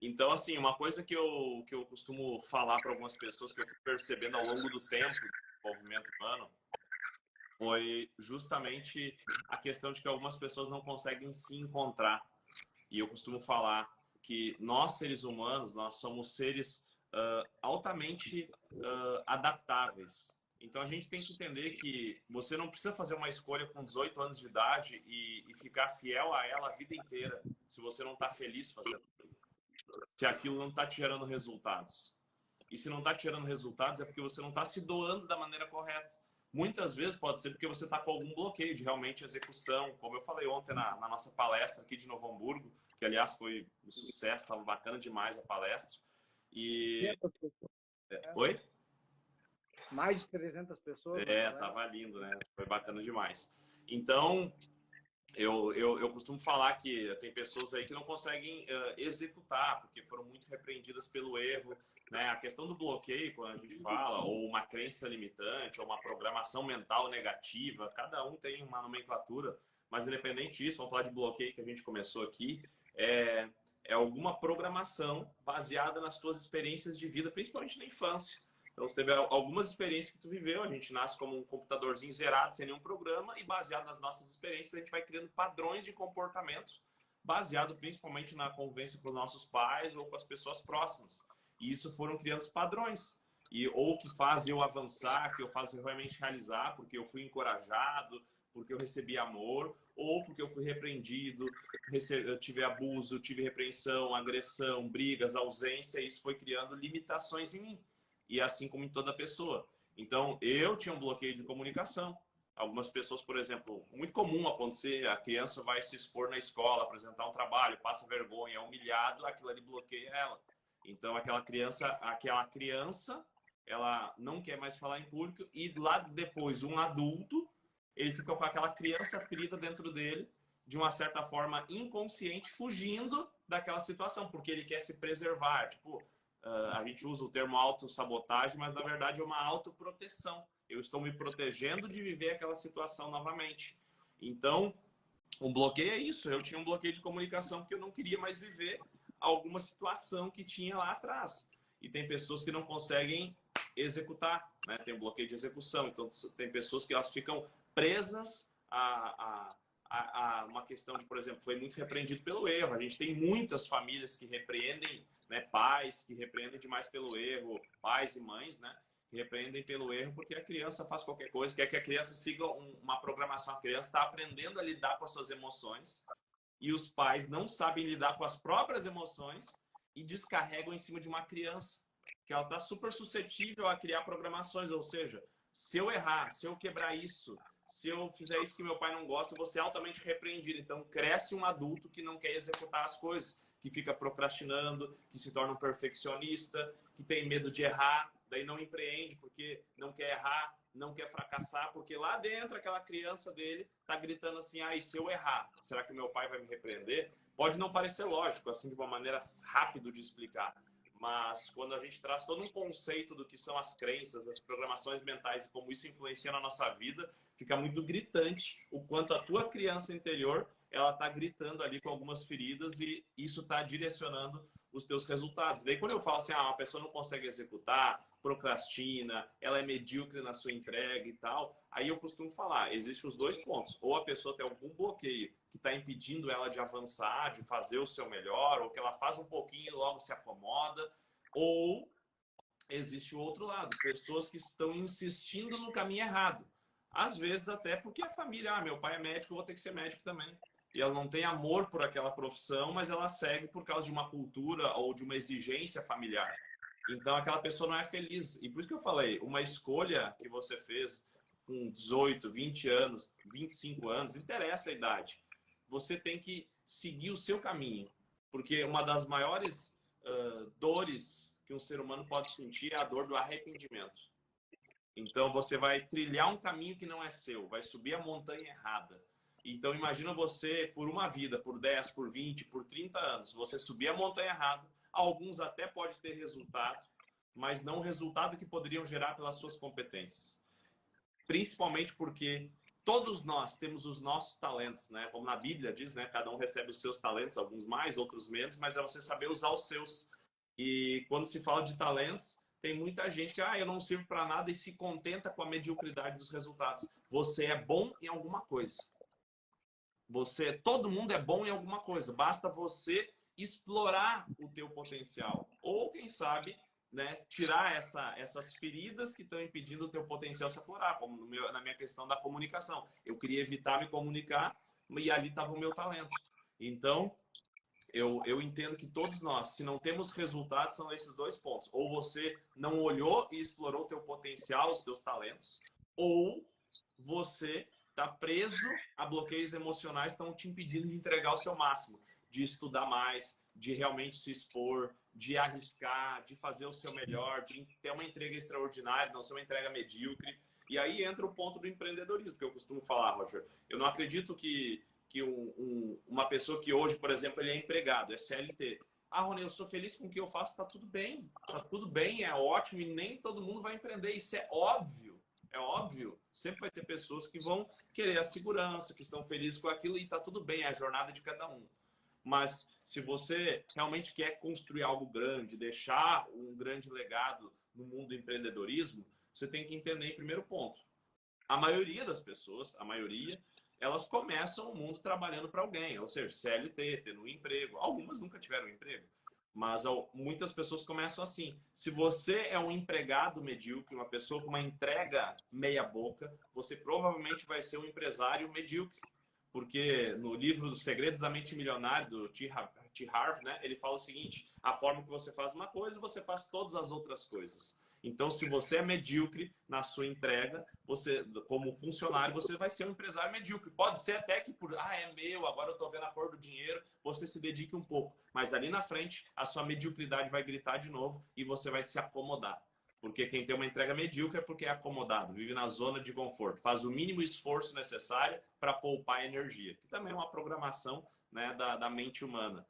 Então, assim, uma coisa que eu costumo falar para algumas pessoas que eu fui percebendo ao longo do tempo do desenvolvimento humano foi justamente a questão de que algumas pessoas não conseguem se encontrar. E eu costumo falar que nós, seres humanos, nós somos seres altamente adaptáveis. Então a gente tem que entender que você não precisa fazer uma escolha com 18 anos de idade e ficar fiel a ela a vida inteira, se você não está feliz fazendo, se aquilo não está te gerando resultados. E se não está te gerando resultados é porque você não está se doando da maneira correta. Muitas vezes pode ser porque você está com algum bloqueio de realmente execução, como eu falei ontem na nossa palestra aqui de Novo Hamburgo, que aliás foi um sucesso, estava bacana demais a palestra. E. 300 pessoas, né? Oi? Mais de 300 pessoas na palestra. Tava lindo, né? Foi bacana demais. Então, eu costumo falar que tem pessoas aí que não conseguem executar, porque foram muito repreendidas pelo erro, né? A questão do bloqueio, quando a gente fala, ou uma crença limitante, ou uma programação mental negativa, cada um tem uma nomenclatura, mas independente disso, vamos falar de bloqueio que a gente começou aqui, é alguma programação baseada nas tuas experiências de vida, principalmente na infância. Então, você teve algumas experiências que tu viveu, a gente nasce como um computadorzinho zerado, sem nenhum programa, e baseado nas nossas experiências, a gente vai criando padrões de comportamento, baseado principalmente na convivência com os nossos pais ou com as pessoas próximas. E isso foram criando padrões. Ou que faz eu avançar, que eu faço eu realmente realizar, porque eu fui encorajado, porque eu recebi amor, ou porque eu fui repreendido, eu tive abuso, tive repreensão, agressão, brigas, ausência, e isso foi criando limitações em mim. E assim como em toda pessoa. Então, eu tinha um bloqueio de comunicação. Algumas pessoas, por exemplo, muito comum acontecer, a criança vai se expor na escola, apresentar um trabalho, passa vergonha, é humilhado, aquilo ali bloqueia ela. Então, aquela criança, ela não quer mais falar em público e lá depois, um adulto, ele fica com aquela criança ferida dentro dele, de uma certa forma inconsciente, fugindo daquela situação, porque ele quer se preservar. Tipo, a gente usa o termo autossabotagem, mas na verdade é uma autoproteção. Eu estou me protegendo de viver aquela situação novamente. Então, o bloqueio é isso. Eu tinha um bloqueio de comunicação porque eu não queria mais viver alguma situação que tinha lá atrás. E tem pessoas que não conseguem executar, né? Tem um bloqueio de execução. Então, tem pessoas que elas ficam presas a uma questão de, por exemplo, foi muito repreendido pelo erro. A gente tem muitas famílias que repreendem, né? Pais que repreendem demais pelo erro, pais e mães, né? Que repreendem pelo erro porque a criança faz qualquer coisa, quer que a criança siga uma programação. A criança está aprendendo a lidar com as suas emoções e os pais não sabem lidar com as próprias emoções e descarregam em cima de uma criança, que ela está super suscetível a criar programações, ou seja, se eu errar, se eu quebrar isso, se eu fizer isso que meu pai não gosta, eu vou ser altamente repreendido. Então, cresce um adulto que não quer executar as coisas, que fica procrastinando, que se torna um perfeccionista, que tem medo de errar, daí não empreende porque não quer errar, não quer fracassar, porque lá dentro aquela criança dele está gritando assim, ah, e se eu errar, será que meu pai vai me repreender? Pode não parecer lógico, assim, de uma maneira rápida de explicar, mas quando a gente traz todo um conceito do que são as crenças, as programações mentais e como isso influencia na nossa vida, fica muito gritante o quanto a tua criança interior ela está gritando ali com algumas feridas e isso está direcionando os teus resultados. Daí quando eu falo assim, uma pessoa não consegue executar, procrastina, ela é medíocre na sua entrega e tal, aí eu costumo falar, existem os dois pontos. Ou a pessoa tem algum bloqueio que está impedindo ela de avançar, de fazer o seu melhor, ou que ela faz um pouquinho e logo se acomoda, ou existe o outro lado, pessoas que estão insistindo no caminho errado. Às vezes até porque a família, meu pai é médico, eu vou ter que ser médico também. E ela não tem amor por aquela profissão, mas ela segue por causa de uma cultura ou de uma exigência familiar. Então aquela pessoa não é feliz. E por isso que eu falei, uma escolha que você fez com 18, 20 anos, 25 anos, não interessa a idade. Você tem que seguir o seu caminho. Porque uma das maiores dores que um ser humano pode sentir é a dor do arrependimento. Então você vai trilhar um caminho que não é seu, vai subir a montanha errada. Então imagina você por uma vida, por 10, por 20, por 30 anos, você subir a montanha errada, alguns até pode ter resultado, mas não o resultado que poderiam gerar pelas suas competências. Principalmente porque todos nós temos os nossos talentos, né? Como na Bíblia diz, né? Cada um recebe os seus talentos, alguns mais, outros menos, mas é você saber usar os seus. E quando se fala de talentos, tem muita gente que, eu não sirvo para nada e se contenta com a mediocridade dos resultados. Você é bom em alguma coisa. Todo mundo é bom em alguma coisa. Basta você explorar o teu potencial. Ou, quem sabe, né, tirar essas feridas que estão impedindo o teu potencial se aflorar, como na minha questão da comunicação. Eu queria evitar me comunicar e ali estava o meu talento. Então, eu entendo que todos nós, se não temos resultados, são esses dois pontos. Ou você não olhou e explorou o teu potencial, os teus talentos, ou você está preso a bloqueios emocionais que estão te impedindo de entregar o seu máximo, de estudar mais, de realmente se expor, de arriscar, de fazer o seu melhor, de ter uma entrega extraordinária, não ser uma entrega medíocre. E aí entra o ponto do empreendedorismo, que eu costumo falar, Roger. Eu não acredito que uma pessoa que hoje, por exemplo, ele é empregado, é CLT. Rony, eu sou feliz com o que eu faço, tá tudo bem, é ótimo, e nem todo mundo vai empreender, isso é óbvio. É óbvio, sempre vai ter pessoas que vão querer a segurança, que estão felizes com aquilo, e tá tudo bem, é a jornada de cada um. Mas se você realmente quer construir algo grande, deixar um grande legado no mundo do empreendedorismo, você tem que entender em primeiro ponto. A maioria das pessoas, elas começam o mundo trabalhando para alguém, ou seja, CLT, tendo um emprego. Algumas nunca tiveram um emprego, mas muitas pessoas começam assim. Se você é um empregado medíocre, uma pessoa com uma entrega meia boca, você provavelmente vai ser um empresário medíocre. Porque no livro Dos Segredos da Mente Milionária, do T. Harv, né, ele fala o seguinte: a forma que você faz uma coisa, você faz todas as outras coisas. Então, se você é medíocre na sua entrega, você, como funcionário, você vai ser um empresário medíocre. Pode ser até que é meu, agora eu estou vendo a cor do dinheiro, você se dedique um pouco. Mas ali na frente, a sua mediocridade vai gritar de novo e você vai se acomodar. Porque quem tem uma entrega medíocre é porque é acomodado, vive na zona de conforto, faz o mínimo esforço necessário para poupar energia, que também é uma programação, né, da mente humana.